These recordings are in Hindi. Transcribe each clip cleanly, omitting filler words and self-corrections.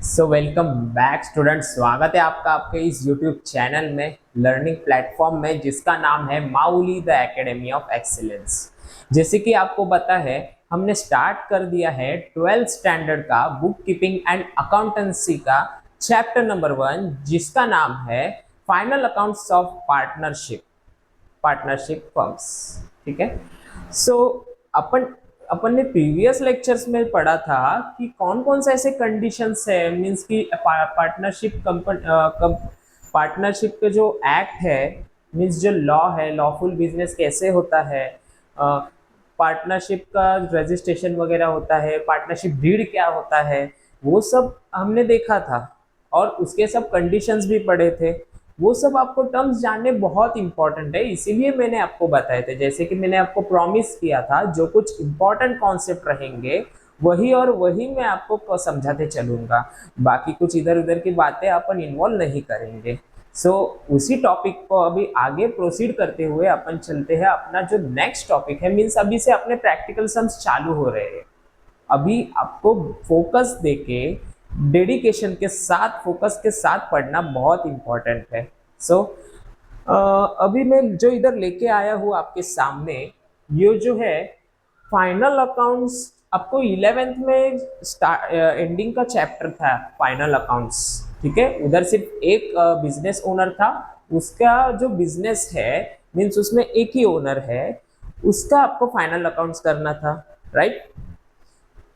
So welcome back student. स्वागत है आपका आपके इस यूट्यूब चैनल में, लर्निंग प्लेटफॉर्म में, जिसका नाम है Mauli the academy of excellence. जैसे कि आपको पता है, हमने स्टार्ट कर दिया है 12th स्टैंडर्ड का बुक कीपिंग एंड अकाउंटेंसी का चैप्टर नंबर 1, जिसका नाम है final accounts of partnership firms. ठीक है। सो अपन अपन ने प्रीवियस लेक्चर्स में पढ़ा था कि कौन कौन से ऐसे कंडीशंस है, मींस कि पार्टनरशिप के जो एक्ट है, मींस जो लॉ है, लॉफुल बिजनेस कैसे होता है, पार्टनरशिप का रजिस्ट्रेशन वगैरह होता है, पार्टनरशिप डीड क्या होता है, वो सब हमने देखा था और उसके सब कंडीशंस भी पढ़े थे। वो सब आपको टर्म्स जानने बहुत इंपॉर्टेंट है, इसीलिए मैंने आपको बताए थे। जैसे कि मैंने आपको प्रॉमिस किया था, जो कुछ इंपॉर्टेंट कॉन्सेप्ट रहेंगे वही और वही मैं आपको समझाते चलूंगा, बाकी कुछ इधर उधर की बातें अपन इन्वॉल्व नहीं करेंगे। उसी टॉपिक को अभी आगे प्रोसीड करते हुए अपन चलते हैं अपना जो नेक्स्ट टॉपिक है, मीन्स अभी से अपने प्रैक्टिकल सम्स चालू हो रहे हैं। अभी आपको फोकस देके, डेडिकेशन के साथ, फोकस के साथ पढ़ना बहुत इंपॉर्टेंट है। अभी मैं जो इधर लेके आया हूँ आपके सामने, ये जो है फाइनल अकाउंट्स, आपको 11th में एंडिंग का चैप्टर था फाइनल अकाउंट्स। ठीक है। उधर सिर्फ एक बिजनेस ओनर था, उसका जो बिजनेस है, मीन्स उसमें एक ही ओनर है, उसका आपको फाइनल अकाउंट्स करना था, राइट।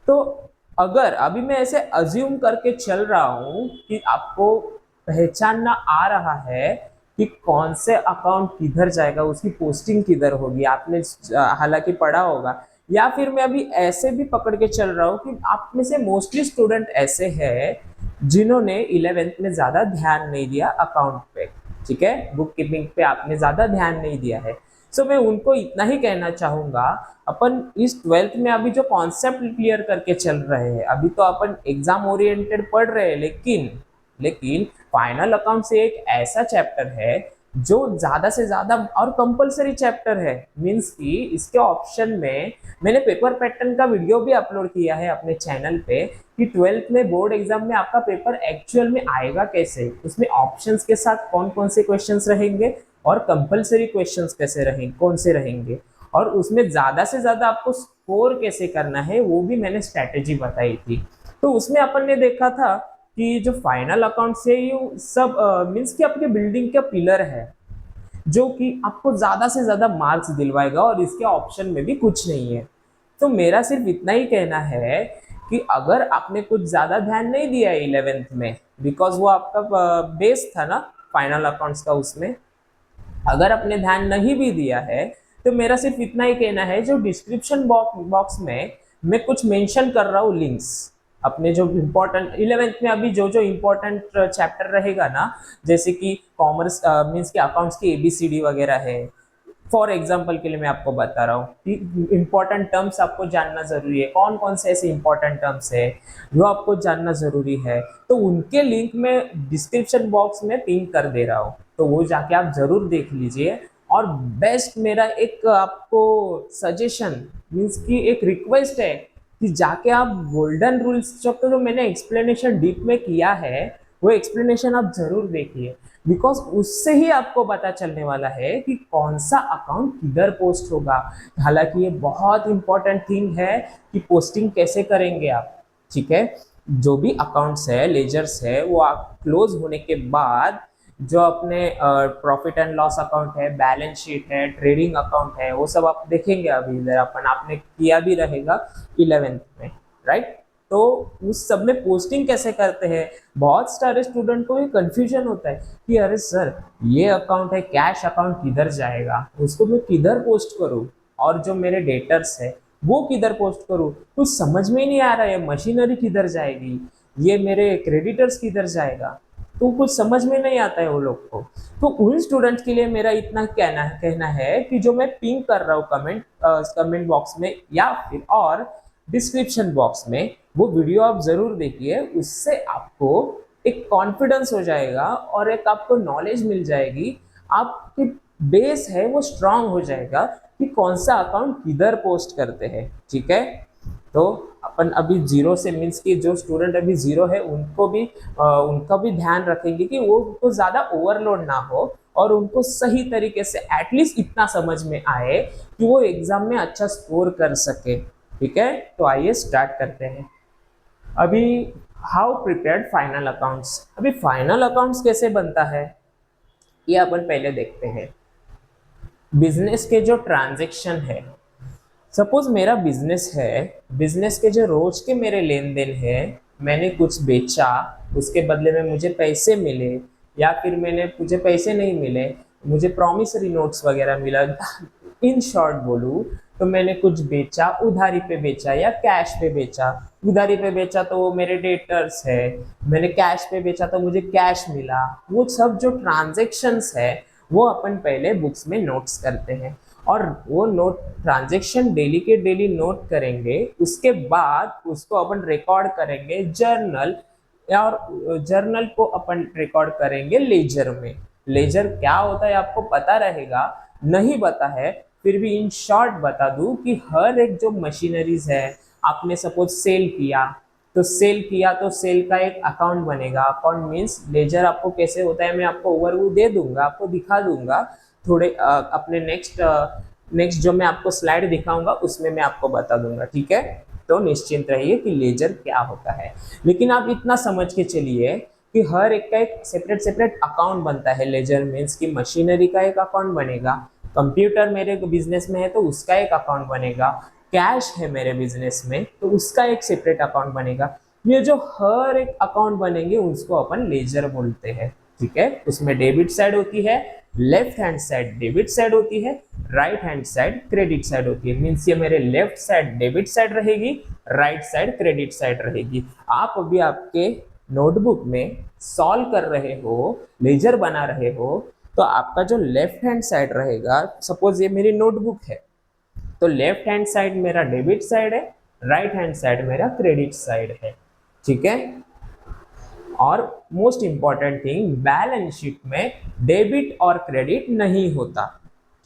तो अगर अभी मैं ऐसे अज्यूम करके चल रहा हूं कि आपको पहचानना आ रहा है कि कौन से अकाउंट किधर जाएगा, उसकी पोस्टिंग किधर होगी, आपने हालांकि पढ़ा होगा, या फिर मैं अभी ऐसे भी पकड़ के चल रहा हूँ कि आप में से मोस्टली स्टूडेंट ऐसे हैं जिन्होंने 11th में ज्यादा ध्यान नहीं दिया अकाउंट पे। ठीक है। बुक कीपिंग पे आपने ज्यादा ध्यान नहीं दिया है। मैं उनको इतना ही कहना चाहूंगा, अपन इस 12th में अभी जो कॉन्सेप्ट क्लियर करके चल रहे हैं, अभी तो अपन एग्जाम ओरिएंटेड पढ़ रहे हैं, लेकिन लेकिन फाइनल अकाउंट से एक ऐसा चैप्टर है जो ज्यादा से ज्यादा और कंपलसरी चैप्टर है। मींस कि इसके ऑप्शन में मैंने पेपर पैटर्न का वीडियो भी अपलोड किया है अपने चैनल पे कि 12th में बोर्ड एग्जाम में आपका पेपर एक्चुअल में आएगा कैसे, उसमें ऑप्शंस के साथ कौन कौन से क्वेश्चंस रहेंगे और कंपलसरी क्वेश्चंस कैसे रहेंगे, कौन से रहेंगे, और उसमें ज्यादा से ज्यादा आपको स्कोर कैसे करना है, वो भी मैंने स्ट्रैटेजी बताई थी। तो उसमें अपन ने देखा था कि जो फाइनल अकाउंट से ये सब मीन्स कि आपके बिल्डिंग का पिलर है, जो कि आपको ज्यादा से ज्यादा मार्क्स दिलवाएगा, और इसके ऑप्शन में भी कुछ नहीं है। तो मेरा सिर्फ इतना ही कहना है कि अगर आपने कुछ ज्यादा ध्यान नहीं दिया है 11th में, बिकॉज वो आपका बेस था ना फाइनल अकाउंट्स का, उसमें अगर आपने ध्यान नहीं भी दिया है, तो मेरा सिर्फ इतना ही कहना है, जो डिस्क्रिप्शन बॉक्स में मैं कुछ मेंशन कर रहा हूँ लिंक्स, अपने जो इम्पोर्टेंट 11th में अभी जो जो इम्पोर्टेंट चैप्टर रहेगा ना, जैसे कि कॉमर्स मीन्स के अकाउंट्स की एबीसीडी वगैरह है। फॉर एग्जाम्पल के लिए मैं आपको बता रहा हूँ कि इंपॉर्टेंट टर्म्स आपको जानना जरूरी है, कौन कौन से ऐसे इंपॉर्टेंट टर्म्स है जो आपको जानना जरूरी है, तो उनके लिंक में डिस्क्रिप्शन बॉक्स में पिन कर दे रहा हूँ, तो वो जाके आप जरूर देख लीजिए। और बेस्ट मेरा एक आपको सजेशन मीन्स की एक रिक्वेस्ट है कि जाके आप गोल्डन रूल्स जो मैंने एक्सप्लेनेशन डीप में किया है, वो एक्सप्लेनेशन आप जरूर देखिए, बिकॉज उससे ही आपको पता चलने वाला है कि कौन सा अकाउंट किधर पोस्ट होगा। हालांकि ये बहुत इंपॉर्टेंट थिंग है कि पोस्टिंग कैसे करेंगे आप। ठीक है। जो भी अकाउंट्स है, लेजर्स है, वो आप क्लोज होने के बाद जो अपने प्रॉफिट एंड लॉस अकाउंट है, बैलेंस शीट है, ट्रेडिंग अकाउंट है, वो सब आप देखेंगे अभी इधर अपन आपने किया भी रहेगा 11th में, राइट। तो उस सब में पोस्टिंग कैसे करते हैं, बहुत सारे स्टूडेंट को ये कंफ्यूजन होता है कि अरे सर, ये अकाउंट है, कैश अकाउंट किधर जाएगा, उसको मैं किधर पोस्ट करूं, और जो मेरे डेटर्स है वो किधर पोस्ट करूं, कुछ समझ में ही नहीं आ रहा है, मशीनरी किधर जाएगी, ये मेरे क्रेडिटर्स किधर जाएगा, तो कुछ समझ में नहीं आता है वो लोग को। तो उन स्टूडेंट्स के लिए मेरा इतना कहना है कि जो मैं पिन कर रहा हूँ कमेंट बॉक्स में या फिर और डिस्क्रिप्शन बॉक्स में, वो वीडियो आप जरूर देखिए, उससे आपको एक कॉन्फिडेंस हो जाएगा और एक आपको नॉलेज मिल जाएगी, आपकी बेस है वो स्ट्रांग हो जाएगा कि कौन सा अकाउंट किधर पोस्ट करते हैं। ठीक है। तो अपन अभी जीरो से मीन्स कि जो स्टूडेंट अभी जीरो है उनका भी ध्यान रखेंगे कि वो उनको ज्यादा ओवरलोड ना हो और उनको सही तरीके से एटलीस्ट इतना समझ में आए कि वो एग्जाम में अच्छा स्कोर कर सके। ठीक है, तो आइए स्टार्ट करते हैं। अभी हाउ प्रिपेयर्ड फाइनल अकाउंट्स। अभी फाइनल अकाउंट्स कैसे बनता है ये अपन पहले देखते हैं। बिजनेस के जो ट्रांजैक्शन है, सपोज मेरा बिजनेस है, बिजनेस के जो रोज के मेरे लेन देन है, मैंने कुछ बेचा, उसके बदले में मुझे पैसे मिले, या फिर मुझे पैसे नहीं मिले, मुझे प्रॉमिसरी नोट्स वगैरह मिला, इन शॉर्ट बोलूँ तो मैंने कुछ बेचा, उधारी पे बेचा या कैश पे बेचा। उधारी पे बेचा तो वो मेरे डेटर्स है, मैंने कैश पे बेचा तो मुझे कैश मिला। वो सब जो ट्रांजेक्शन्स है वो अपन पहले बुक्स में नोट्स करते हैं, और वो नोट ट्रांजेक्शन डेली के डेली नोट करेंगे। उसके बाद उसको अपन रिकॉर्ड करेंगे जर्नल, और जर्नल को अपन रिकॉर्ड करेंगे लेजर में। लेजर क्या होता है आपको पता रहेगा, नहीं पता है फिर भी इन शॉर्ट बता दूं कि हर एक जो मशीनरीज है, आपने सपोज सेल किया तो सेल का एक अकाउंट बनेगा। अकाउंट मीन्स लेजर आपको कैसे होता है मैं आपको ओवरव्यू दे दूंगा, आपको दिखा दूंगा थोड़े अपने नेक्स्ट जो मैं आपको स्लाइड दिखाऊंगा उसमें मैं आपको बता दूंगा। ठीक है, तो निश्चिंत रहिए कि लेजर क्या होता है। लेकिन आप इतना समझ के चलिए कि हर एक का एक सेपरेट सेपरेट अकाउंट बनता है। लेजर मीन्स कि मशीनरी का एक अकाउंट बनेगा, कंप्यूटर मेरे बिजनेस में है तो उसका एक अकाउंट बनेगा, कैश है मेरे बिजनेस में तो उसका एक सेपरेट अकाउंट बनेगा। ये जो हर एक अकाउंट बनेंगे उसको अपन लेजर बोलते हैं। ठीक है, उसमें डेबिट साइड होती है, left hand side debit side होती है, right hand side credit side होती है। मीन्स ये मेरे लेफ्ट साइड डेबिट साइड रहेगी, राइट साइड क्रेडिट साइड रहेगी। आप अभी आपके नोटबुक में सॉल्व कर रहे हो, लेजर बना रहे हो, तो आपका जो लेफ्ट हैंड साइड रहेगा, सपोज ये मेरी नोटबुक है तो लेफ्ट हैंड साइड मेरा डेबिट साइड है, राइट हैंड साइड मेरा क्रेडिट साइड है। ठीक है, और most important thing, balance sheet में डेबिट और क्रेडिट नहीं होता।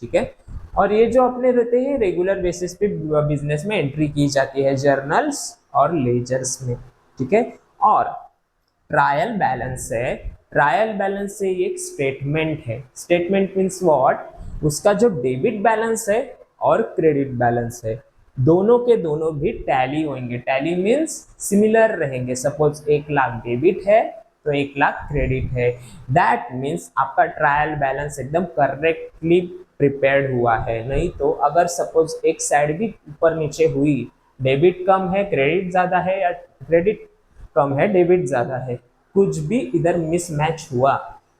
ठीक है, और ये जो अपने रहते हैं रेगुलर बेसिस पे बिजनेस में एंट्री की जाती है जर्नल्स और लेजर्स में। ठीक है, और ट्रायल बैलेंस है, ट्रायल बैलेंस से एक स्टेटमेंट है। स्टेटमेंट मीन्स व्हाट, उसका जो डेबिट बैलेंस है और क्रेडिट बैलेंस है दोनों के दोनों भी टैली होंगे। टैली मीन्स सिमिलर रहेंगे। सपोज 1,00,000 डेबिट है तो 1,00,000 क्रेडिट है, दैट मीन्स आपका ट्रायल बैलेंस एकदम करेक्टली प्रिपेयर्ड हुआ है। नहीं तो अगर सपोज एक साइड भी ऊपर नीचे हुई, डेबिट कम है क्रेडिट ज्यादा है, या क्रेडिट कम है डेबिट ज्यादा है, कुछ भी इधर मिसमैच हुआ,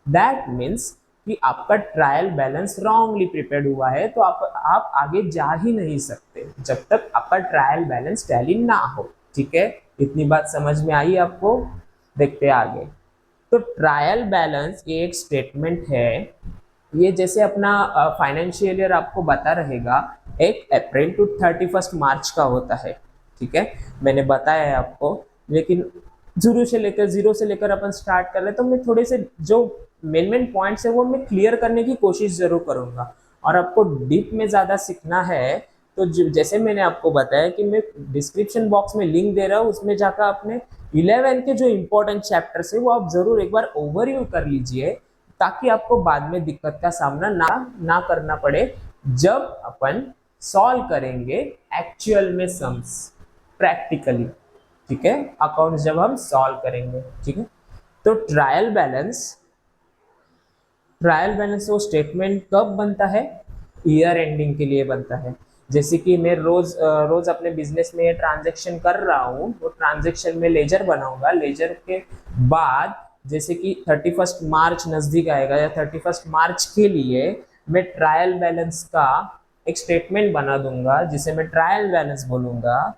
दैट मीन्स कि आपका ट्रायल बैलेंस रॉन्गली प्रिपेयर्ड हुआ है, तो आप आगे जा ही नहीं सकते जब तक आपका ट्रायल बैलेंस टैली ना हो। ठीक है, इतनी बात समझ में आई आपको? देखते आगे। तो ट्रायल बैलेंस ये एक स्टेटमेंट है, ये जैसे अपना फाइनेंशियल ईयर आपको बता रहेगा 1 अप्रैल टू 31 मार्च का होता है। ठीक है, मैंने बताया है आपको, लेकिन जीरो से लेकर अपन स्टार्ट कर रहे हैं, तो मैं थोड़े से जो मेन पॉइंट्स है वो मैं क्लियर करने की कोशिश जरूर करूंगा। और आपको डीप में ज्यादा सीखना है तो जैसे मैंने आपको बताया कि मैं डिस्क्रिप्शन बॉक्स में लिंक दे रहा हूँ, उसमें जाकर अपने 11 के जो इंपॉर्टेंट चैप्टर्स है वो आप जरूर एक बार ओवरव्यू कर लीजिए, ताकि आपको बाद में दिक्कत का सामना ना करना पड़े जब अपन सॉल्व करेंगे एक्चुअल में सम्स प्रैक्टिकली। ठीक है, अकाउंट्स जब हम सॉल्व करेंगे। ठीक है, तो ट्रायल बैलेंस वो स्टेटमेंट कब बनता है? ईयर एंडिंग के लिए बनता है। जैसे कि मैं रोज अपने बिजनेस में ये ट्रांजेक्शन कर रहा हूँ, वो ट्रांजेक्शन में लेजर बनाऊंगा, लेजर के बाद जैसे कि 31 मार्च नजदीक आएगा या 31 मार्च के लिए मैं ट्रायल बैलेंस का एक स्टेटमेंट बना दूंगा जिसे मैं ट्रायल बैलेंस बोलूंगा,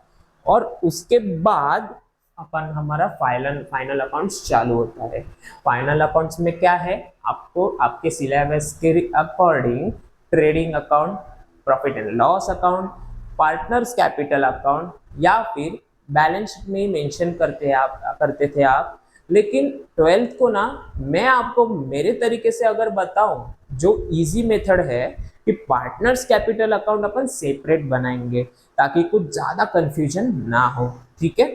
और उसके बाद अपन हमारा फाइनल अकाउंट्स चालू होता है। फाइनल अकाउंट्स में क्या है, आपको आपके सिलेबस के according trading account, profit and loss account, partners capital account, या फिर बैलेंस शीट में मेंशन करते थे आप। लेकिन 12th को ना मैं आपको मेरे तरीके से अगर बताऊं, जो इजी मेथड है कि पार्टनर्स कैपिटल अकाउंट अपन सेपरेट बनाएंगे, ताकि कुछ ज़्यादा कंफ्यूजन ना हो, ठीक है।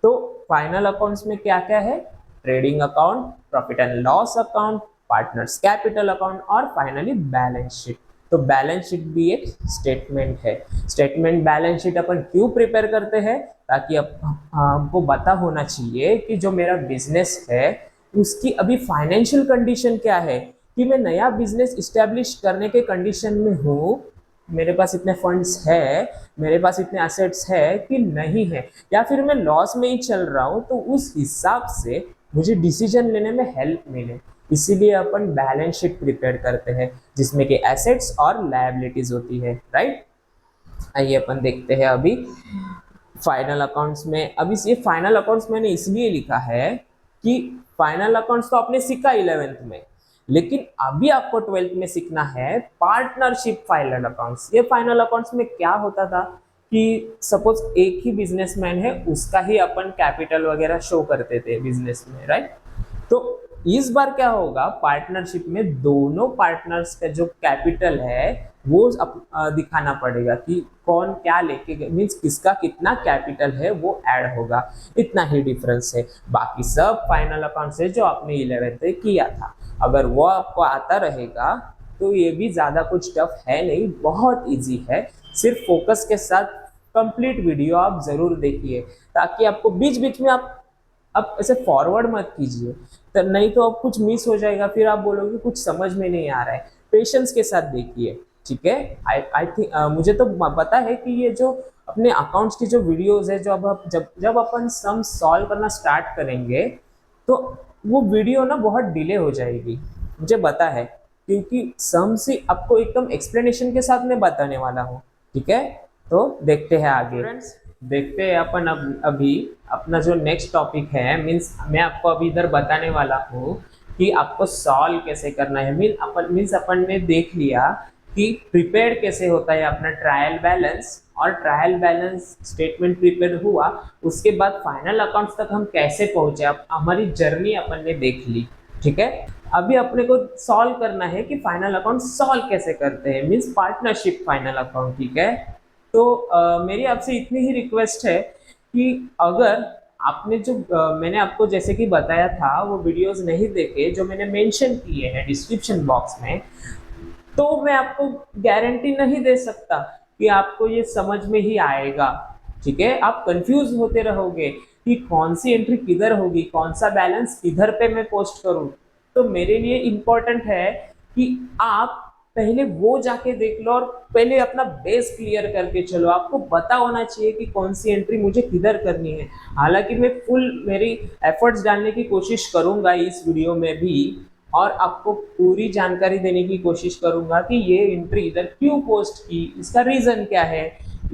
तो फाइनल अकाउंट्स में क्या क्या है, trading account, profit and loss account, partners capital account और फाइनली बैलेंस शीट। तो बैलेंस शीट भी एक स्टेटमेंट है। स्टेटमेंट बैलेंस शीट अपन क्यों प्रिपेयर करते हैं, ताकि हमको पता होना चाहिए कि जो मेरा बिजनेस है उसकी अभी फाइनेंशियल कंडीशन क्या है, कि मैं नया बिजनेस इस्टेब्लिश करने के कंडीशन में हूँ, मेरे पास इतने फंड्स है, मेरे पास इतने एसेट्स है कि नहीं है, या फिर मैं लॉस में ही चल रहा हूँ, तो उस हिसाब से मुझे डिसीजन लेने में हेल्प मिले। इसीलिए अपन बैलेंस शीट प्रिपेयर करते हैं जिसमें कि एसेट्स और लायबिलिटीज होती है, राइट। आइए अपन देखते हैं अभी फाइनल अकाउंट्स में। अभी ये फाइनल अकाउंट्स मैंने इसलिए लिखा है कि फाइनल अकाउंट्स तो आपने सीखा 11th में, लेकिन अभी आपको 12th में सीखना है पार्टनरशिप फाइनल अकाउंट्स। ये फाइनल अकाउंट्स में क्या होता था कि सपोज एक ही बिजनेसमैन है, उसका ही अपन कैपिटल वगैरह शो करते थे बिजनेस में, राइट। तो इस बार क्या होगा, पार्टनरशिप में दोनों पार्टनर्स का जो कैपिटल है वो दिखाना पड़ेगा कि कौन क्या लेके, मीन्स किसका कितना कैपिटल है वो ऐड होगा। इतना ही डिफरेंस है, बाकी सब फाइनल अकाउंट से जो आपने 11th में किया था, अगर वो आपको आता रहेगा तो ये भी ज़्यादा कुछ टफ है नहीं, बहुत इजी है। सिर्फ फोकस के साथ कंप्लीट वीडियो आप ज़रूर देखिए, ताकि आपको बीच बीच में आप ऐसे फॉरवर्ड मत कीजिए, तो नहीं तो अब कुछ मिस हो जाएगा, फिर आप बोलोगे कुछ समझ में नहीं आ रहा है। पेशेंस के साथ देखिए, ठीक है। आई थिंक मुझे तो पता है कि ये जो अपने अकाउंट्स की जो वीडियोस है, जो अब जब अपन सम सॉल्व करना स्टार्ट करेंगे तो वो वीडियो ना बहुत डिले हो जाएगी, मुझे पता है, क्योंकि सम से आपको एकदम एक्सप्लेनेशन के साथ मैं बताने वाला हूँ, ठीक है। तो देखते हैं आगे फ्रेंड्स, देखते हैं अपन अभी अपना जो नेक्स्ट टॉपिक है, मीन्स मैं आपको अभी इधर बताने वाला हूँ कि आपको सॉल्व कैसे करना है। मीन्स अपन ने देख लिया कि प्रिपेयर कैसे होता है अपना ट्रायल बैलेंस, और ट्रायल बैलेंस स्टेटमेंट प्रिपेयर हुआ, उसके बाद फाइनल अकाउंट्स तक हम कैसे पहुंचे, अब हमारी जर्नी अपन ने देख ली, ठीक है। अभी अपने को सॉल्व करना है कि फाइनल अकाउंट सॉल्व कैसे करते हैं, मीन्स पार्टनरशिप फाइनल अकाउंट, ठीक है। तो मेरी आपसे इतनी ही रिक्वेस्ट है कि अगर आपने जो मैंने आपको जैसे कि बताया था वो वीडियोस नहीं देखे, जो मैंने मेंशन किए हैं डिस्क्रिप्शन बॉक्स में, तो मैं आपको गारंटी नहीं दे सकता कि आपको ये समझ में ही आएगा, ठीक है। आप कंफ्यूज होते रहोगे कि कौन सी एंट्री किधर होगी, कौन सा बैलेंस किधर पे मैं पोस्ट करूं। तो मेरे लिए इम्पोर्टेंट है कि आप पहले वो जाके देख लो और पहले अपना बेस क्लियर करके चलो। आपको पता होना चाहिए कि कौन सी एंट्री मुझे किधर करनी है। हालांकि मैं फुल मेरी एफर्ट्स डालने की कोशिश करूंगा इस वीडियो में भी, और आपको पूरी जानकारी देने की कोशिश करूंगा कि ये एंट्री इधर क्यों पोस्ट की, इसका रीजन क्या है।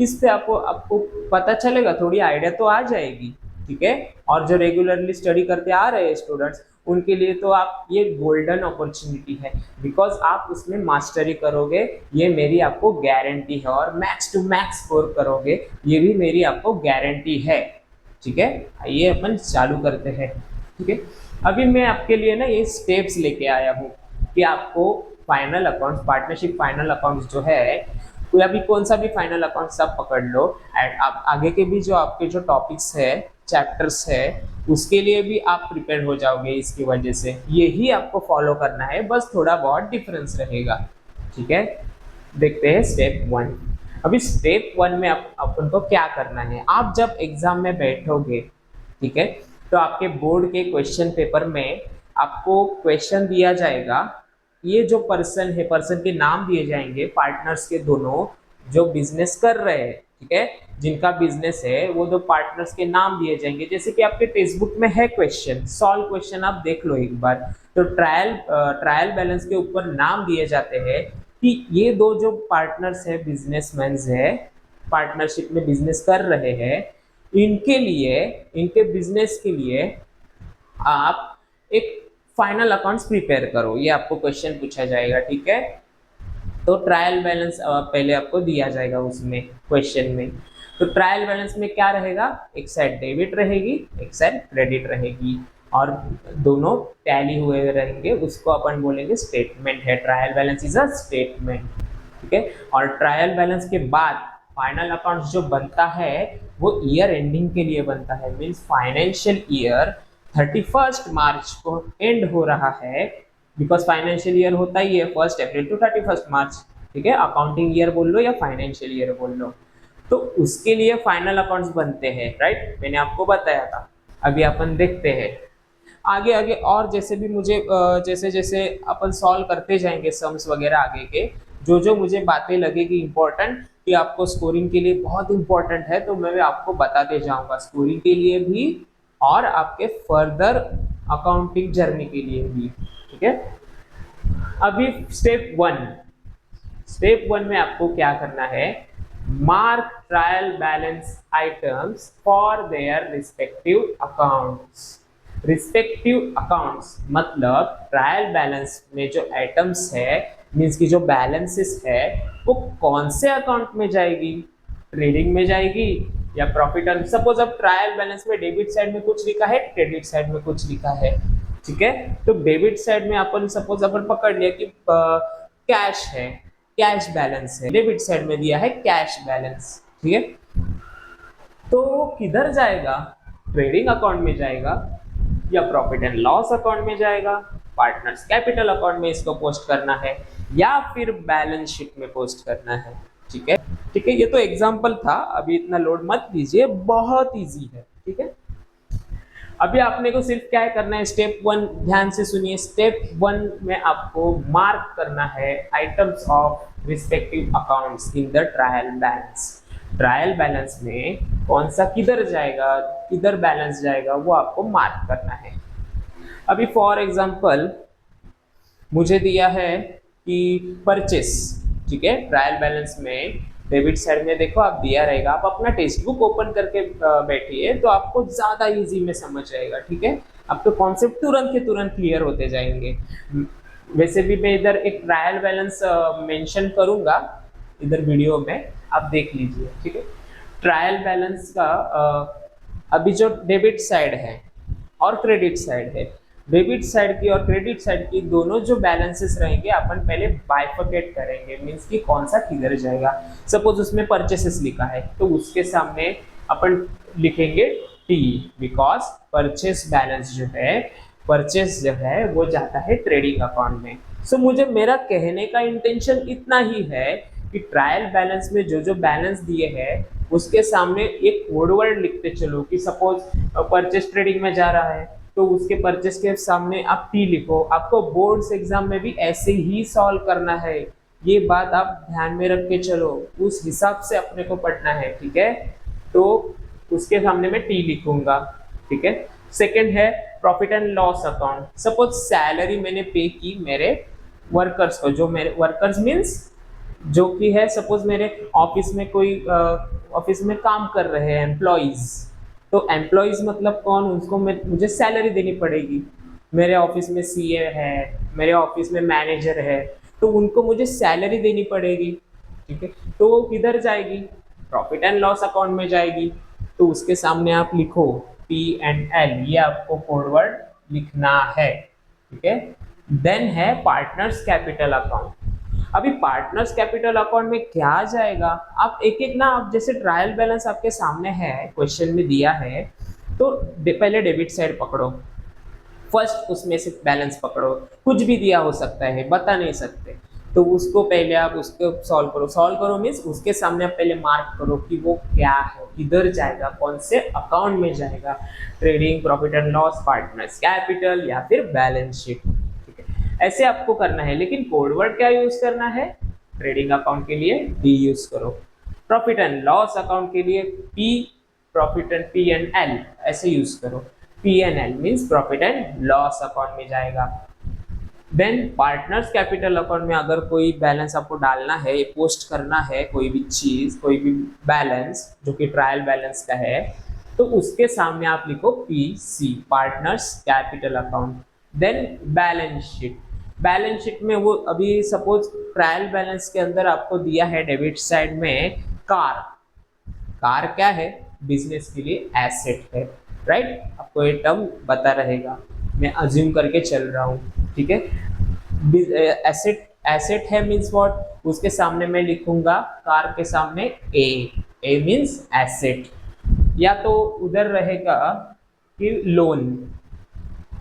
इस पे आपको पता चलेगा, थोड़ी आइडिया तो आ जाएगी, ठीक है। और जो रेगुलरली स्टडी करते आ रहे हैं स्टूडेंट्स, उनके लिए तो आप ये गोल्डन अपॉर्चुनिटी है, बिकॉज आप उसमें मास्टरी करोगे, ये मेरी आपको गारंटी है, और मैक्स टू मैक्स स्कोर करोगे, ये भी मेरी आपको गारंटी है, ठीक है। आइए अपन चालू करते हैं, ठीक है। अभी मैं आपके लिए ना ये स्टेप्स लेके आया हूँ कि आपको final accounts, partnership final accounts जो है, कोई अभी कौन सा भी फाइनल अकाउंट सब पकड़ लो, एंड आप आगे के भी जो आपके जो टॉपिक्स है, चैप्टर्स है, उसके लिए भी आप प्रिपेयर हो जाओगे। इसकी वजह से यही आपको फॉलो करना है, बस थोड़ा बहुत डिफरेंस रहेगा, ठीक है। देखते हैं स्टेप 1। अभी स्टेप 1 में अपन को क्या करना है, आप जब एग्जाम में बैठोगे, ठीक है, तो आपके बोर्ड के क्वेश्चन पेपर में आपको क्वेश्चन दिया जाएगा। ये जो पर्सन है, पर्सन के नाम दिए जाएंगे, पार्टनर्स के दोनों जो बिजनेस कर रहे हैं, ठीक है, जिनका बिजनेस है, वो दो पार्टनर्स के नाम दिए जाएंगे। जैसे कि आपके टेक्स्ट बुक में है क्वेश्चन, सॉल्व क्वेश्चन आप देख लो एक बार। तो ट्रायल बैलेंस के ऊपर नाम दिए जाते हैं कि ये दो जो पार्टनर्स है, बिजनेसमैन है, पार्टनरशिप में बिजनेस कर रहे हैं, इनके लिए, इनके बिजनेस के लिए आप एक फाइनल अकाउंट्स प्रिपेयर करो, ये आपको क्वेश्चन पूछा जाएगा, ठीक है। तो ट्रायल बैलेंस पहले आपको दिया जाएगा उसमें क्वेश्चन में। तो ट्रायल बैलेंस में क्या रहेगा, एक साइड डेबिट रहेगी, एक साइड क्रेडिट रहेगी, और दोनों टैली हुए रहेंगे, उसको अपन बोलेंगे स्टेटमेंट है। Trial balance is a statement, ठीक है। और ट्रायल बैलेंस के बाद फाइनल अकाउंट्स जो बनता है वो ईयर एंडिंग के लिए बनता है, मीन्स फाइनेंशियल ईयर 31 मार्च को एंड हो रहा है, बिकॉज फाइनेंशियल ईयर होता ही है 1 अप्रैल टू 31 मार्च, ठीक है, अकाउंटिंग ईयर बोल लो या फाइनेंशियल ईयर बोल लो, तो उसके लिए फाइनल अकाउंट्स बनते हैं, राइट, मैंने आपको बताया था। अभी अपन देखते हैं आगे आगे, और जैसे भी मुझे जैसे जैसे अपन सॉल्व करते जाएंगे सम्स वगैरह आगे के, जो जो मुझे बातें लगेगी इंपॉर्टेंट कि आपको स्कोरिंग के लिए बहुत इंपॉर्टेंट है, तो मैं आपको बताते जाऊंगा स्कोरिंग के लिए भी और आपके फर्दर अकाउंटिंग जर्नी के लिए भी, ठीक है। अभी स्टेप वन में आपको क्या करना है, mark trial balance items for their respective accounts मतलब ट्रायल बैलेंस में जो आइटम्स है, मीन्स की जो बैलेंसेस है वो कौन से अकाउंट में जाएगी, ट्रेडिंग में जाएगी या प्रॉफिट एंड, सपोज अब ट्रायल बैलेंस में डेबिट साइड में कुछ लिखा है, क्रेडिट साइड में कुछ लिखा है, ठीक है। तो डेबिट साइड में अपन सपोज अपन पकड़ लिया कि कैश है, कैश बैलेंस है, डेबिट साइड में दिया है कैश बैलेंस, ठीक है। तो किधर जाएगा, ट्रेडिंग अकाउंट में जाएगा या प्रॉफिट एंड लॉस अकाउंट में जाएगा, पार्टनर्स कैपिटल अकाउंट में इसको पोस्ट करना है या फिर बैलेंस शीट में पोस्ट करना है, ठीक है। ठीक है, ये तो एग्जांपल था, अभी इतना लोड मत लीजिए, बहुत इजी है, ठीक है। अभी आपने को सिर्फ क्या करना है, स्टेप वन ध्यान से सुनिए, स्टेप वन में आपको मार्क करना है items of respective accounts in the trial balance. Trial balance में कौन सा किधर जाएगा, किधर बैलेंस जाएगा, वो आपको मार्क करना है। अभी फॉर एग्जांपल मुझे दिया है कि परचेस, ठीक है, ट्रायल बैलेंस में डेबिट साइड में देखो आप दिया रहेगा, आप अपना टेक्स्ट बुक ओपन करके बैठिए तो आपको ज्यादा इजी में समझ आएगा, ठीक है। आपके कॉन्सेप्ट तुरंत के तुरंत क्लियर होते जाएंगे। वैसे भी मैं इधर एक ट्रायल बैलेंस मेंशन करूंगा इधर वीडियो में, आप देख लीजिए, ठीक है। ट्रायल बैलेंस का अभी जो डेबिट साइड है और क्रेडिट साइड है, डेबिट साइड की और क्रेडिट साइड की दोनों जो बैलेंसेस रहेंगे अपन पहले बाइफर्केट करेंगे, मींस कि कौन सा किधर जाएगा। सपोज उसमें परचेसेस लिखा है तो उसके सामने अपन लिखेंगे टी, बिकॉज परचेस बैलेंस जो है, परचेस जो है वो जाता है ट्रेडिंग अकाउंट में। सो मुझे मेरा कहने का इंटेंशन इतना ही है कि ट्रायल बैलेंस में जो जो बैलेंस दिए हैं उसके सामने एक कोड वर्ड लिखते चलो, कि सपोज परचेस ट्रेडिंग में जा रहा है तो उसके परचेस के सामने आप टी लिखो। आपको बोर्ड्स एग्जाम में भी ऐसे ही सॉल्व करना है, ये बात आप ध्यान में रख के चलो, उस हिसाब से अपने को पढ़ना है, ठीक है। तो उसके सामने मैं टी लिखूंगा, ठीक है। सेकंड है profit and loss account. Suppose salary मैंने पे की मेरे वर्कर्स को, जो मेरे वर्कर्स मीन्स जो कि है सपोज मेरे ऑफिस में कोई ऑफिस में काम कर रहे हैं एम्प्लॉइज, तो एम्प्लॉइज मतलब कौन, उसको मुझे सैलरी देनी पड़ेगी। मेरे ऑफिस में सीए है, मेरे ऑफिस में मैनेजर है, तो उनको मुझे सैलरी देनी पड़ेगी, ठीक है। तो वो किधर जाएगी, प्रॉफिट एंड लॉस अकाउंट में जाएगी। तो उसके सामने आप लिखो पी एंड एल, ये आपको फॉरवर्ड लिखना है, ठीक है। देन है पार्टनर्स कैपिटल अकाउंट। अभी पार्टनर्स कैपिटल अकाउंट में क्या जाएगा, आप एक एक ना, आप जैसे ट्रायल बैलेंस आपके सामने है, क्वेश्चन में दिया है, तो पहले डेबिट साइड पकड़ो, फर्स्ट उसमें से बैलेंस पकड़ो, कुछ भी दिया हो सकता है, बता नहीं सकते, तो उसको पहले आप उसको सॉल्व करो मीन्स उसके सामने आप पहले मार्क करो कि वो क्या है, किधर जाएगा, कौन से अकाउंट में जाएगा, trading, profit and loss, partners capital या फिर बैलेंस शीट, ऐसे आपको करना है। लेकिन कोडवर्ड क्या यूज करना है, ट्रेडिंग अकाउंट के लिए डी यूज करो, प्रॉफिट एंड लॉस अकाउंट के लिए P, profit and P and L ऐसे यूज करो। P and L means profit and loss account में जाएगा। देन पार्टनर्स कैपिटल अकाउंट में अगर कोई बैलेंस आपको डालना है, पोस्ट करना है, कोई भी चीज, कोई भी बैलेंस जो कि ट्रायल बैलेंस का है, तो उसके सामने आप लिखो P C, partners capital account. Then balance sheet, balance sheet में वो अभी सपोज ट्रायल बैलेंस के अंदर आपको दिया है डेबिट साइड में कार, कार क्या है, बिजनेस के लिए एसेट है, राइट, आपको ये टर्म बता रहेगा, मैं अज्यूम करके चल रहा हूँ, ठीक है। एसेट है मीन्स व्हाट, उसके सामने मैं लिखूंगा कार के सामने ए मीन्स एसेट, या तो उधर रहेगा कि लोन,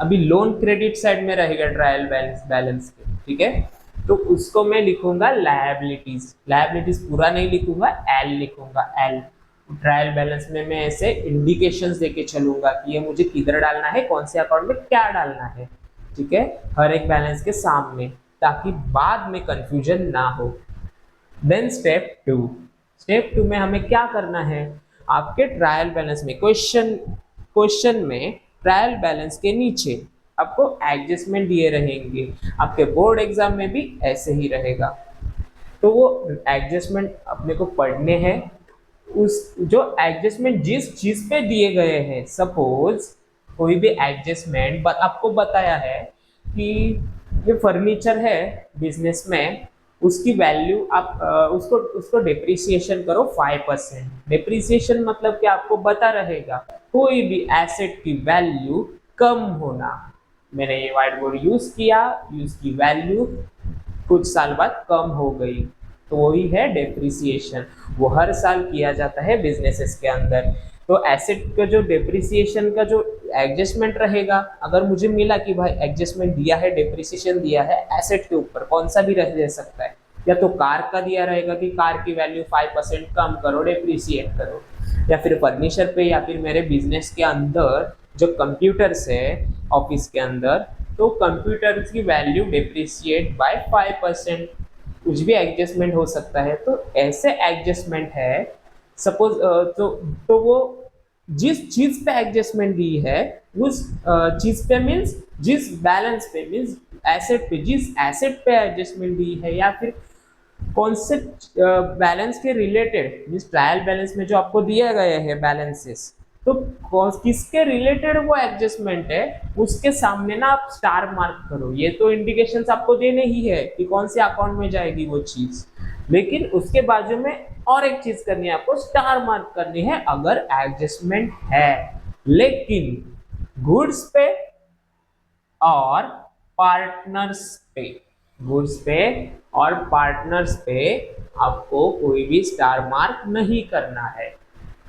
अभी लोन क्रेडिट साइड में रहेगा ट्रायल बैलेंस के, ठीक है। तो उसको मैं लिखूंगा लायबिलिटीज, लायबिलिटीज पूरा नहीं लिखूंगा, एल लिखूंगा, एल। ट्रायल बैलेंस में मैं ऐसे इंडिकेशंस देके चलूंगा कि ये मुझे किधर डालना है, कौन से अकाउंट में क्या डालना है, ठीक है, हर एक बैलेंस के सामने, ताकि बाद में कंफ्यूजन ना हो। देन स्टेप टू में हमें क्या करना है, आपके ट्रायल बैलेंस में क्वेश्चन में ट्रायल बैलेंस के नीचे आपको एडजस्टमेंट दिए रहेंगे, आपके बोर्ड एग्जाम में भी ऐसे ही रहेगा। तो वो एडजस्टमेंट अपने को पढ़ने हैं, उस जो एडजस्टमेंट जिस चीज पे दिए गए हैं, सपोज कोई भी एडजस्टमेंट आपको बताया है कि ये फर्नीचर है बिजनेस में, उसकी वैल्यू आप उसको उसको डिप्रिसिएशन करो 5%। डिप्रिसिएशन मतलब कि आपको बता रहेगा कोई भी एसेट की वैल्यू कम होना, मैंने ये व्हाइट बोर्ड यूज किया, उसकी वैल्यू कुछ साल बाद कम हो गई, तो वही है डेप्रिसिएशन। वो हर साल किया जाता है बिजनेसेस के अंदर। तो एसेट का जो डेप्रिसिएशन का जो एडजस्टमेंट रहेगा, अगर मुझे मिला कि भाई एडजस्टमेंट दिया है, डेप्रिसिएशन दिया है एसेट के ऊपर, कौन सा भी रह सकता है, या तो कार का दिया रहेगा कि कार की वैल्यू 5% कम करो, डेप्रिसिएट करो, या फिर फर्नीचर पे, या फिर मेरे बिजनेस के अंदर जो कंप्यूटर्स है ऑफिस के अंदर, तो कंप्यूटर्स की वैल्यू डिप्रिसिएट बाय 5%, कुछ भी एडजस्टमेंट हो सकता है। तो ऐसे एडजस्टमेंट है, सपोज तो वो जिस चीज पे एडजस्टमेंट दी है उस चीज पे मीन्स जिस बैलेंस पे मीन्स एसेट पे, जिस एसेट पे एडजस्टमेंट दी है, या फिर कौन से बैलेंस के रिलेटेड, मीन्स ट्रायल बैलेंस में जो आपको दिए गए हैं बैलेंसेस, तो किसके रिलेटेड वो एडजस्टमेंट है, उसके सामने ना आप स्टार मार्क करो। ये तो इंडिकेशंस आपको देने ही है कि कौन से अकाउंट में जाएगी वो चीज, लेकिन उसके बाजू में और एक चीज करनी है, आपको स्टार मार्क करनी है अगर एडजस्टमेंट है। लेकिन गुड्स पे और पार्टनर्स पे, गुड्स पे और पार्टनर्स पे आपको कोई भी स्टार मार्क नहीं करना है,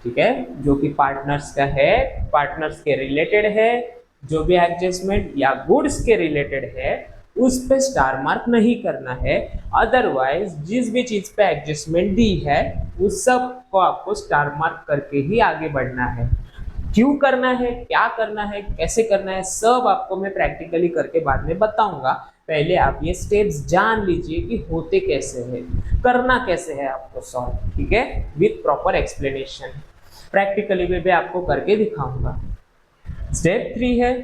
ठीक है। जो कि पार्टनर्स का है, पार्टनर्स के रिलेटेड है, जो भी एडजस्टमेंट या गुड्स के रिलेटेड है उस पे स्टार मार्क नहीं करना है। अदरवाइज जिस भी चीज पे एडजस्टमेंट दी है उस सब को आपको स्टार मार्क करके ही आगे बढ़ना है। क्यों करना है, क्या करना है, कैसे करना है, सब आपको मैं प्रैक्टिकली करके बाद में बताऊंगा। पहले आप ये स्टेप्स जान लीजिए कि होते कैसे हैं, करना कैसे है आपको सॉल्व, ठीक है, विथ प्रॉपर एक्सप्लेनेशन। प्रैक्टिकली में भी आपको करके दिखाऊंगा। स्टेप 3 है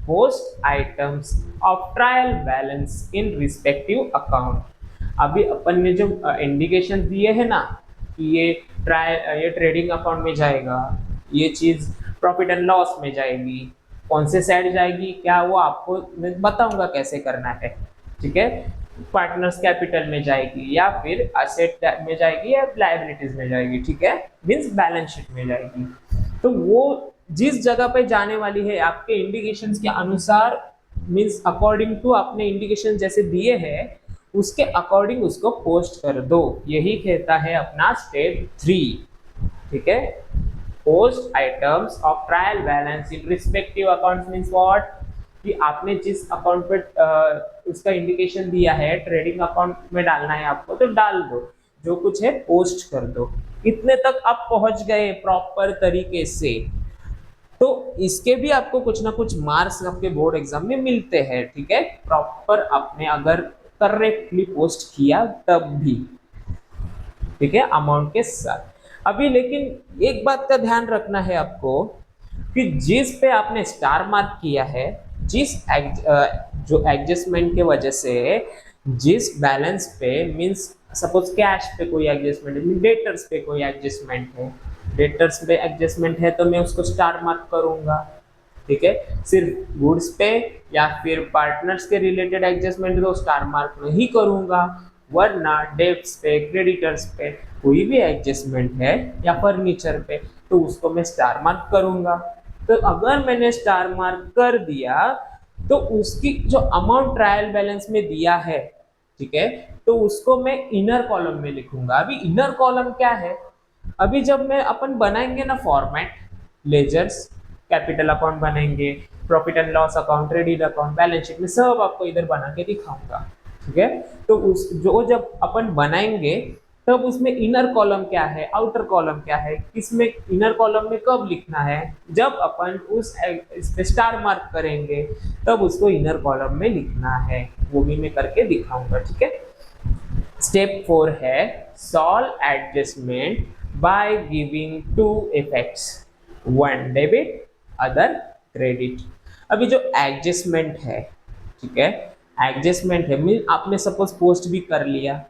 post items of trial balance in respective account. अभी अपन ने जो इंडिकेशन दिए हैं ना कि ये ट्रेडिंग अकाउंट में जाएगा, ये चीज प्रॉफिट एंड लॉस में जाएगी, कौन से साइड जाएगी क्या, वो आपको मैं बताऊंगा कैसे करना है, ठीक है। पार्टनर्स कैपिटल में जाएगी, या फिर एसेट में जाएगी, या लायबिलिटीज में जाएगी, ठीक है, मींस बैलेंस शीट में जाएगी। तो वो जिस जगह पे जाने वाली है आपके इंडिकेशंस के अनुसार, मींस अकॉर्डिंग टू आपने इंडिकेशन जैसे दिए हैं उसके अकॉर्डिंग उसको पोस्ट कर दो। यही कहता है अपना स्टेप 3, ठीक है। Post items of trial balance in respective accounts means what, कि आपने जिस अकाउंट पे उसका इंडिकेशन दिया है ट्रेडिंग अकाउंट में डालना है आपको, तो डाल दो, जो कुछ है पोस्ट कर दो। इतने तक आप पहुंच गए प्रॉपर तरीके से, तो इसके भी आपको कुछ ना कुछ मार्क्स आपके बोर्ड एग्जाम में मिलते हैं, ठीक है, प्रॉपर आपने अगर करेक्टली पोस्ट किया तब भी, ठीक है, अमाउंट के साथ। अभी लेकिन एक बात का ध्यान रखना है आपको कि जिस पे आपने स्टार मार्क किया है, जो एडजस्टमेंट के वजह से जिस बैलेंस पे, मींस सपोज कैश पे कोई एडजस्टमेंट है, डेटर्स पे कोई एडजस्टमेंट है, डेटर्स पे एडजस्टमेंट है तो मैं उसको स्टार मार्क करूंगा, ठीक है। सिर्फ गुड्स पे या फिर पार्टनर्स के रिलेटेड एडजस्टमेंट तो स्टार मार्क नहीं करूंगा, वरना डेब्ट्स पे, क्रेडिटर्स पे कोई भी एडजस्टमेंट है या फर्नीचर पे तो उसको मैं स्टार मार्क करूंगा। तो अगर मैंने स्टार मार्क कर दिया तो उसकी जो अमाउंट ट्रायल बैलेंस में दिया है ठीक है, तो उसको मैं इनर कॉलम में लिखूंगा। अभी इनर कॉलम क्या है, अभी जब मैं अपन बनाएंगे ना फॉर्मेट, लेजर्स, कैपिटल अकाउंट बनाएंगे, profit and loss account, credit account, balance sheet में सब आपको इधर बना के दिखाऊंगा। ठीक है, तो उस जो जब अपन बनाएंगे तब उसमें इनर कॉलम क्या है, आउटर कॉलम क्या है, किसमें इनर कॉलम में कब लिखना है, जब अपन इस पे स्टार मार्क करेंगे तब उसको इनर कॉलम में लिखना है, वो भी मैं करके दिखाऊंगा। ठीक है, स्टेप 4 है solve adjustment by giving two effects, one debit other credit. अभी जो एडजस्टमेंट है, ठीक है, एडजस्टमेंट है मीन आपने सपोज पोस्ट भी कर लिया,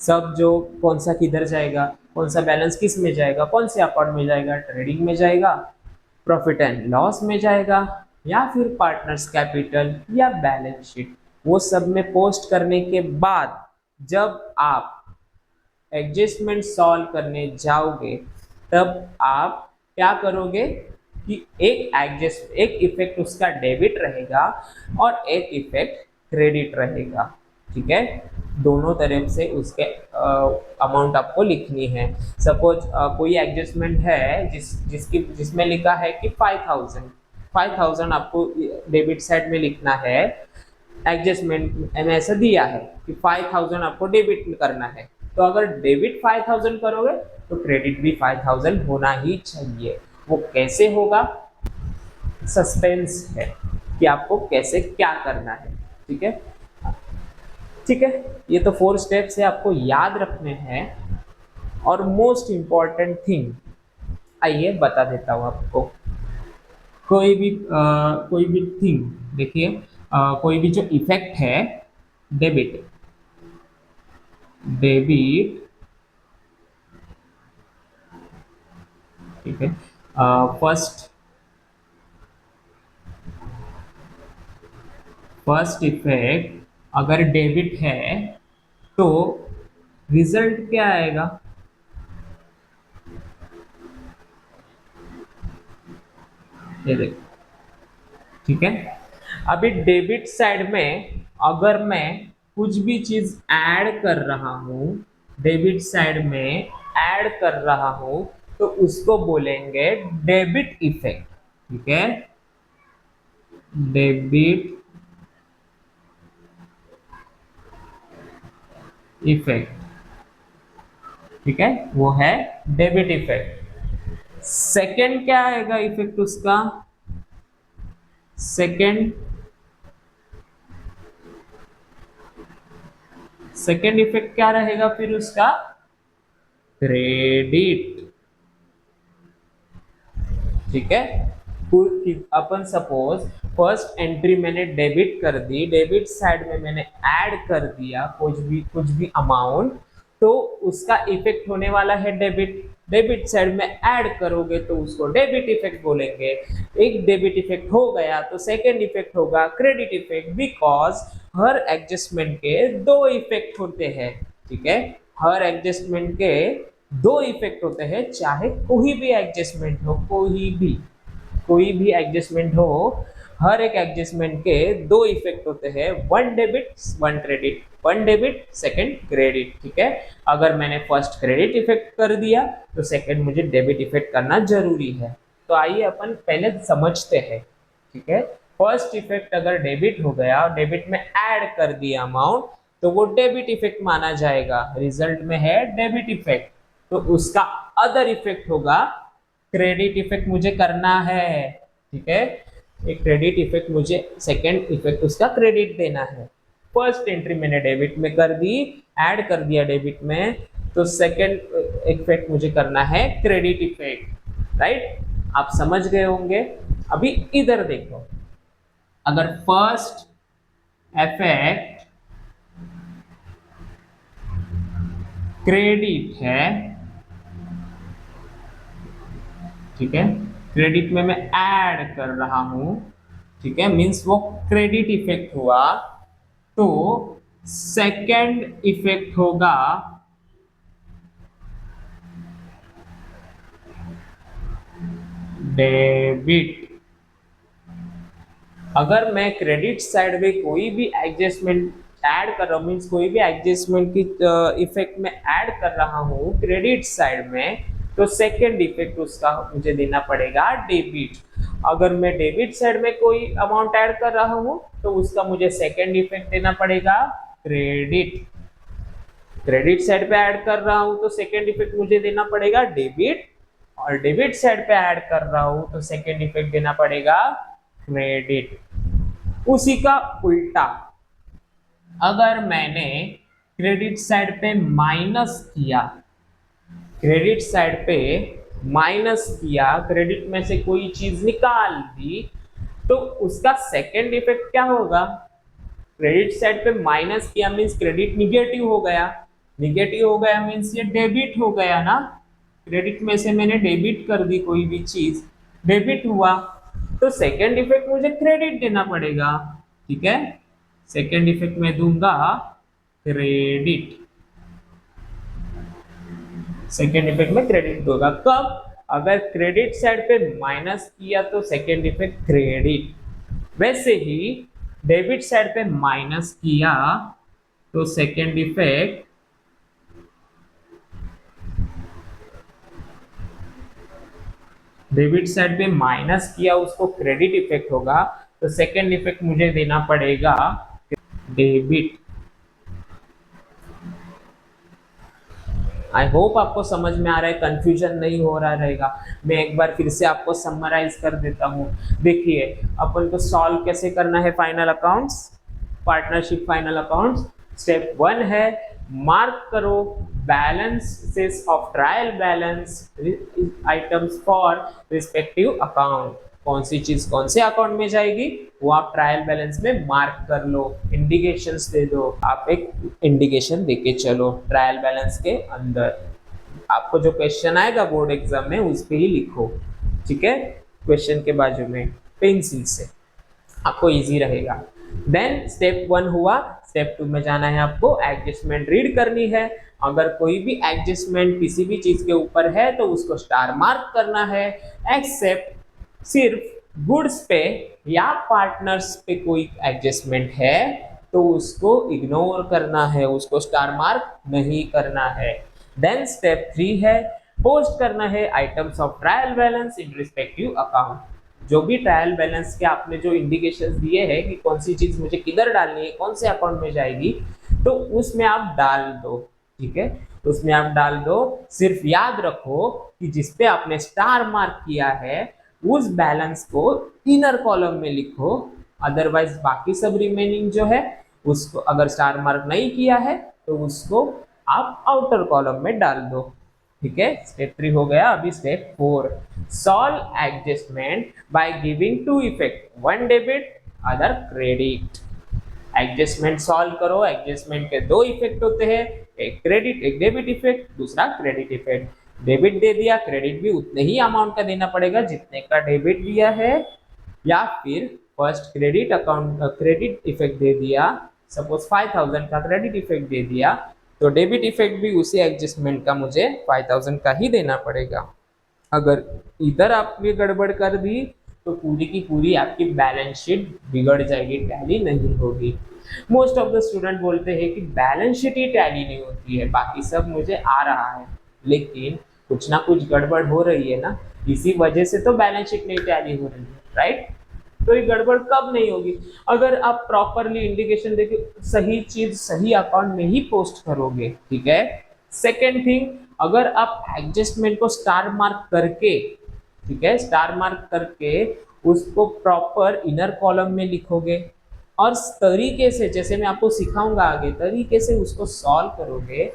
सब जो कौन सा किधर जाएगा, कौन सा बैलेंस किस में जाएगा, कौन से अकाउंट में जाएगा, ट्रेडिंग में जाएगा, प्रॉफिट एंड लॉस में जाएगा, या फिर पार्टनर्स कैपिटल या बैलेंस शीट, वो सब में पोस्ट करने के बाद जब आप एडजस्टमेंट सॉल्व करने जाओगे तब आप क्या करोगे कि एक इफेक्ट उसका डेबिट रहेगा और एक इफेक्ट क्रेडिट रहेगा। ठीक है, दोनों तरफ से उसके अमाउंट आपको लिखनी है। सपोज कोई एडजस्टमेंट है जिसमें लिखा है कि 5000 आपको डेबिट साइड में लिखना है, एडजस्टमेंट में ऐसा दिया है कि 5000 आपको डेबिट करना है, तो अगर डेबिट 5000 करोगे तो क्रेडिट भी 5000 होना ही चाहिए। वो कैसे होगा, सस्पेंस है कि आपको कैसे क्या करना है। ठीक है, ठीक है, ये तो 4 स्टेप्स है, आपको याद रखने हैं। और मोस्ट इंपॉर्टेंट थिंग, आइए बता देता हूँ आपको। कोई भी थिंग देखिए, कोई भी जो इफेक्ट है, डेबिट डेबिट ठीक है, फर्स्ट फर्स्ट इफेक्ट अगर डेबिट है तो रिजल्ट क्या आएगा, ये देखो। ठीक है, अभी डेबिट साइड में अगर मैं कुछ भी चीज ऐड कर रहा हूं, डेबिट साइड में ऐड कर रहा हूं, तो उसको बोलेंगे डेबिट इफेक्ट। ठीक है, डेबिट इफेक्ट, ठीक है, वो है डेबिट इफेक्ट। सेकंड क्या आएगा इफेक्ट उसका, सेकंड सेकंड इफेक्ट क्या रहेगा फिर उसका, क्रेडिट। ठीक है, अपन सपोज फर्स्ट एंट्री मैंने डेबिट कर दी, डेबिट साइड में मैंने ऐड कर दिया कुछ भी अमाउंट, तो उसका इफेक्ट होने वाला है डेबिट। डेबिट साइड में ऐड करोगे तो उसको डेबिट इफेक्ट बोलेंगे। एक डेबिट इफेक्ट हो गया तो सेकेंड इफेक्ट होगा credit effect, because her adjustment के दो इफेक्ट होते हैं। ठीक है, हर एडजस्टमेंट के दो इफेक्ट होते हैं, चाहे कोई भी एडजस्टमेंट हो, कोई भी एडजस्टमेंट हो, हर एक एडजस्टमेंट के दो इफेक्ट होते हैं, one debit one credit, one debit second credit. ठीक है, अगर मैंने फर्स्ट क्रेडिट इफेक्ट कर दिया तो सेकंड मुझे डेबिट इफेक्ट करना जरूरी है। तो आइए अपन पहले समझते हैं। ठीक है, फर्स्ट इफेक्ट अगर डेबिट हो गया, डेबिट में ऐड कर दिया अमाउंट, तो वो डेबिट इफेक्ट माना जाएगा, रिजल्ट में है डेबिट इफेक्ट। तो उसका अदर इफेक्ट होगा क्रेडिट इफेक्ट मुझे करना है। ठीक है, एक क्रेडिट इफेक्ट मुझे, सेकंड इफेक्ट उसका क्रेडिट देना है। फर्स्ट एंट्री मैंने डेबिट में कर दी, ऐड कर दिया डेबिट में, तो सेकंड इफेक्ट मुझे करना है क्रेडिट इफेक्ट। राइट, आप समझ गए होंगे। अभी इधर देखो, अगर फर्स्ट इफेक्ट क्रेडिट है, ठीक है, क्रेडिट में मैं ऐड कर रहा हूं, ठीक है, मींस वो क्रेडिट इफेक्ट हुआ, तो सेकंड इफेक्ट होगा डेबिट। अगर मैं क्रेडिट साइड में कोई भी एडजस्टमेंट ऐड कर रहा हूँ, मीन्स कोई भी एडजस्टमेंट की इफेक्ट में ऐड कर रहा हूँ क्रेडिट साइड में, तो सेकेंड इफेक्ट उसका मुझे देना पड़ेगा डेबिट। अगर मैं डेबिट साइड में कोई अमाउंट ऐड कर रहा हूँ तो उसका मुझे सेकेंड इफेक्ट देना पड़ेगा क्रेडिट। क्रेडिट साइड पे ऐड कर रहा हूँ तो सेकेंड इफेक्ट मुझे देना पड़ेगा डेबिट, और डेबिट साइड पे ऐड कर रहा हूँ तो सेकेंड इफेक्ट देना पड़ेगा क्रेडिट। उसी का उल्टा, अगर मैंने क्रेडिट साइड पे माइनस किया, क्रेडिट साइड पे माइनस किया, क्रेडिट में से कोई चीज निकाल दी, तो उसका सेकेंड इफेक्ट क्या होगा? क्रेडिट साइड पे माइनस किया मीन्स क्रेडिट निगेटिव हो गया, निगेटिव हो गया मीन्स ये डेबिट हो गया ना। क्रेडिट में से मैंने डेबिट कर दी कोई भी चीज, डेबिट हुआ, तो सेकेंड इफेक्ट मुझे क्रेडिट देना पड़ेगा। ठीक है, सेकेंड इफेक्ट मैं दूंगा क्रेडिट, सेकेंड इफेक्ट में क्रेडिट होगा। कब? अगर क्रेडिट साइड पे माइनस किया तो सेकेंड इफेक्ट क्रेडिट, वैसे ही डेबिट साइड पे माइनस किया तो सेकेंड इफेक्ट डेबिट साइड पे माइनस किया उसको क्रेडिट इफेक्ट होगा, तो सेकेंड इफेक्ट मुझे देना पड़ेगा डेबिट। आई होप आपको समझ में आ रहा है, कंफ्यूजन नहीं हो रहा रहेगा। मैं एक बार फिर से आपको समराइज कर देता हूँ। देखिए अपन को सॉल्व कैसे करना है final accounts, partnership final accounts. Step 1 है मार्क करो balances of trial balance items for respective account. कौन सी चीज कौन से अकाउंट में जाएगी वो आप ट्रायल बैलेंस में मार्क कर लो, इंडिकेशंस दे दो। आप एक इंडिकेशन देके चलो ट्रायल बैलेंस के अंदर। आपको जो क्वेश्चन आएगा बोर्ड एग्जाम में उस पे ही लिखो, ठीक है, क्वेश्चन के बाजू में पेंसिल से, आपको इजी रहेगा। देन स्टेप 1 हुआ। स्टेप 2 में जाना है आपको, एडजस्टमेंट रीड करनी है। अगर कोई भी एडजस्टमेंट किसी भी चीज के ऊपर है तो उसको स्टार मार्क करना है, एक्सेप्ट सिर्फ गुड्स पे या पार्टनर्स पे कोई एडजस्टमेंट है तो उसको इग्नोर करना है, उसको स्टार मार्क नहीं करना है। देन स्टेप 3 है पोस्ट करना है items of trial balance in respective account. जो भी ट्रायल बैलेंस के आपने जो इंडिकेशंस दिए हैं कि कौन सी चीज मुझे किधर डालनी है, कौन से अकाउंट में जाएगी, तो उसमें आप डाल दो। ठीक है, उसमें आप डाल दो। सिर्फ याद रखो कि जिसपे आपने स्टार मार्क किया है उस बैलेंस को इनर कॉलम में लिखो, अदरवाइज बाकी सब रिमेनिंग जो है उसको अगर स्टार मार्क नहीं किया है तो उसको आप आउटर कॉलम में डाल दो। ठीक है, स्टेप 3 हो गया। अभी step 4, solve adjustment by giving two effect, one debit other credit. Adjustment solve करो, एडजस्टमेंट के दो इफेक्ट होते हैं, एक क्रेडिट एक डेबिट इफेक्ट, दूसरा क्रेडिट इफेक्ट। डेबिट दे दिया, क्रेडिट भी उतने ही अमाउंट का देना पड़ेगा जितने का डेबिट दिया है, या फिर first credit account credit effect दे दिया, सपोज 5000 का क्रेडिट इफेक्ट दे दिया तो डेबिट इफेक्ट भी उसी एडजस्टमेंट का मुझे 5000 का ही देना पड़ेगा। अगर इधर आपने गड़बड़ कर दी तो पूरी की पूरी आपकी बैलेंस शीट बिगड़ जाएगी, टैली नहीं होगी। मोस्ट ऑफ द स्टूडेंट बोलते हैं कि बैलेंस शीट ही टैली नहीं होती है, बाकी सब मुझे आ रहा है, लेकिन कुछ ना कुछ गड़बड़ हो रही है ना, इसी वजह से तो बैलेंस शीट नहीं टैली हो रही है, राइट। तो ये गड़बड़ कब नहीं होगी? अगर आप प्रॉपरली इंडिकेशन देके सही चीज सही अकाउंट में ही पोस्ट करोगे। ठीक है, सेकेंड थिंग, अगर आप एडजस्टमेंट को स्टार मार्क करके, ठीक है, स्टार मार्क करके उसको प्रॉपर इनर कॉलम में लिखोगे और तरीके से, जैसे मैं आपको सिखाऊंगा आगे, तरीके से उसको सॉल्व करोगे,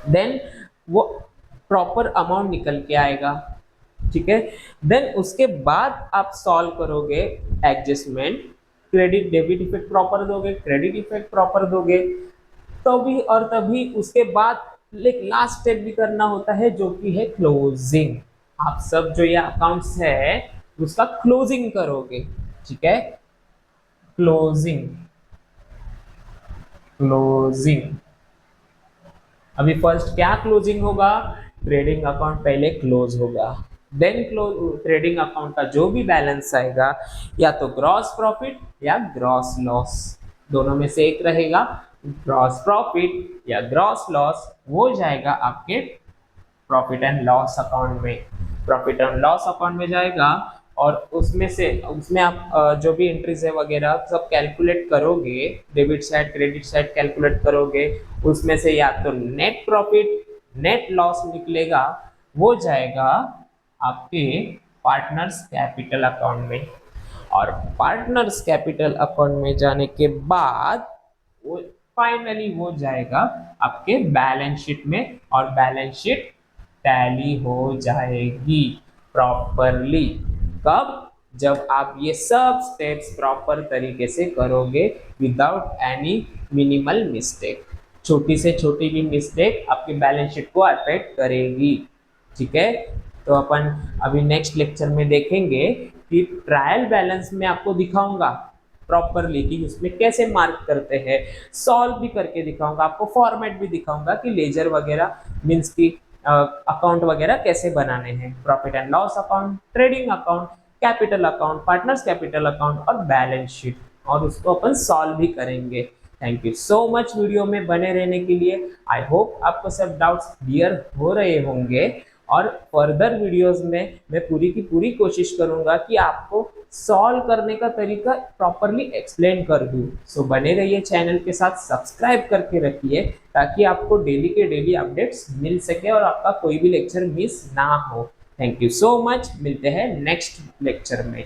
देन वो प्रॉपर अमाउंट निकल के आएगा। ठीक है, देन उसके बाद आप सॉल्व करोगे adjustment, credit debit effect proper दोगे, क्रेडिट इफेक्ट प्रॉपर दोगे, तभी और तभी उसके बाद एक लास्ट स्टेप भी करना होता है जो कि है क्लोजिंग। आप सब जो ये अकाउंट्स है उसका क्लोजिंग करोगे। ठीक है, क्लोजिंग, क्लोजिंग। अभी फर्स्ट क्या क्लोजिंग होगा? ट्रेडिंग अकाउंट पहले क्लोज होगा, देन ट्रेडिंग अकाउंट का जो भी बैलेंस आएगा या तो ग्रॉस प्रॉफिट या ग्रॉस लॉस, दोनों में से एक रहेगा। ग्रॉस प्रॉफिट या ग्रॉस लॉस वो जाएगा आपके प्रॉफिट एंड लॉस अकाउंट में, प्रॉफिट एंड लॉस अकाउंट में जाएगा। और उसमें आप जो भी एंट्रीज है वगैरह सब कैलकुलेट करोगे, debit side credit side calculate करोगे, उसमें से या तो नेट प्रॉफिट नेट लॉस निकलेगा, वो जाएगा आपके पार्टनर्स कैपिटल अकाउंट में। और पार्टनर्स कैपिटल अकाउंट में जाने के बाद वो फाइनली वो जाएगा आपके बैलेंस शीट में, और बैलेंस शीट टैली हो जाएगी प्रॉपरली। कब? जब आप ये सब स्टेप्स प्रॉपर तरीके से करोगे विदाउट एनी मिनिमल मिस्टेक। छोटी से छोटी भी मिस्टेक आपके बैलेंस शीट को अफेक्ट करेगी। ठीक है, तो अपन अभी नेक्स्ट लेक्चर में देखेंगे कि ट्रायल बैलेंस में आपको दिखाऊंगा प्रॉपरली कि उसमें कैसे मार्क करते हैं, सॉल्व भी करके दिखाऊंगा, आपको फॉर्मेट भी दिखाऊंगा कि लेजर वगैरह मीन्स की अकाउंट वगैरह कैसे बनाने हैं, profit and loss account, trading account, capital account, partners capital account और बैलेंस शीट, और उसको अपन सॉल्व भी करेंगे। Thank you so much video में बने रहने के लिए। आई होप आपको सब डाउट्स क्लियर हो रहे होंगे, और फर्दर वीडियोस में मैं पूरी की पूरी कोशिश करूंगा कि आपको सॉल्व करने का तरीका प्रॉपरली एक्सप्लेन कर दूं। सो बने रहिए चैनल के साथ, सब्सक्राइब करके रखिए ताकि आपको डेली के डेली अपडेट्स मिल सके और आपका कोई भी लेक्चर मिस ना हो। थैंक यू सो मच, मिलते हैं नेक्स्ट लेक्चर में।